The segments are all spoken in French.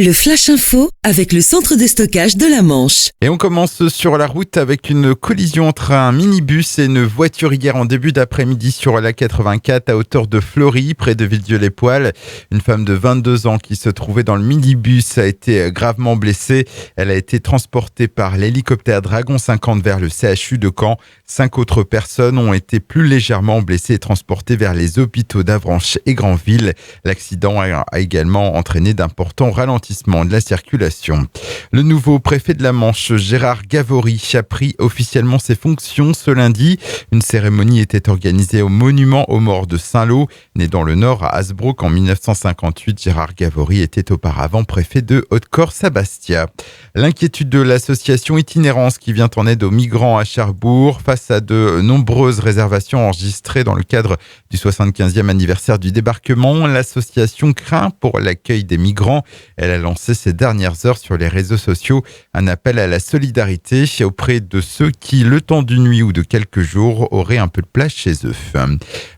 Le Flash Info avec le centre de stockage de la Manche. Et on commence sur la route avec une collision entre un minibus et une voiture hier en début d'après-midi sur la 84 à hauteur de Fleury, près de Villedieu-les-Poêles. Une femme de 22 ans qui se trouvait dans le minibus a été gravement blessée. Elle a été transportée par l'hélicoptère Dragon 50 vers le CHU de Caen. 5 autres personnes ont été plus légèrement blessées et transportées vers les hôpitaux d'Avranches et Granville. L'accident a également entraîné d'importants ralentissements de la circulation. Le nouveau préfet de la Manche, Gérard Gavory, a pris officiellement ses fonctions ce lundi. Une cérémonie était organisée au monument aux morts de Saint-Lô. Né dans le Nord à Hasbrook en 1958, Gérard Gavory était auparavant préfet de Haute-Corse à Bastia. L'inquiétude de l'association Itinérance qui vient en aide aux migrants à Cherbourg face à de nombreuses réservations enregistrées dans le cadre du 75e anniversaire du débarquement. L'association craint pour l'accueil des migrants. Elle a lancé ces dernières heures sur les réseaux sociaux un appel à la solidarité auprès de ceux qui, le temps d'une nuit ou de quelques jours, auraient un peu de place chez eux.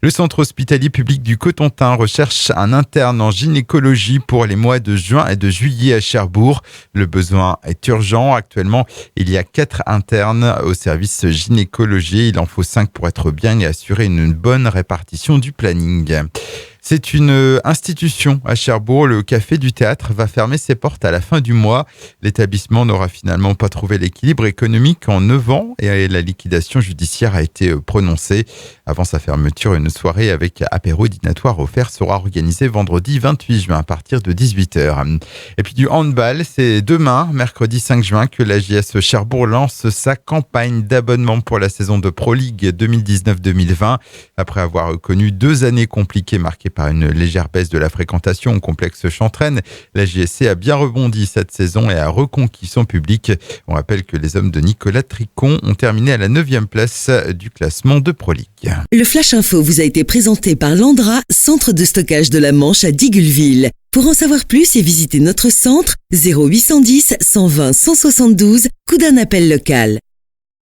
Le centre hospitalier public du Cotentin recherche un interne en gynécologie pour les mois de juin et de juillet à Cherbourg. Le besoin est urgent. Actuellement, il y a 4 internes au service gynécologie. Il en faut 5 pour être bien et assurer une bonne répartition du planning. C'est une institution à Cherbourg. Le Café du Théâtre va fermer ses portes à la fin du mois. L'établissement n'aura finalement pas trouvé l'équilibre économique en 9 ans et la liquidation judiciaire a été prononcée. Avant sa fermeture, une soirée avec apéro dînatoire offert sera organisée vendredi 28 juin à partir de 18h. Et puis du handball, c'est demain, mercredi 5 juin, que la JS Cherbourg lance sa campagne d'abonnement pour la saison de Pro League 2019-2020. Après avoir connu 2 années compliquées marquées par une légère baisse de la fréquentation au complexe Chantraine, la JSC a bien rebondi cette saison et a reconquis son public. On rappelle que les hommes de Nicolas Tricon ont terminé à la 9e place du classement de Pro League. Le Flash Info vous a été présenté par Landra, centre de stockage de la Manche à Digoulville. Pour en savoir plus et visiter notre centre, 0810 120 172, coup d'un appel local.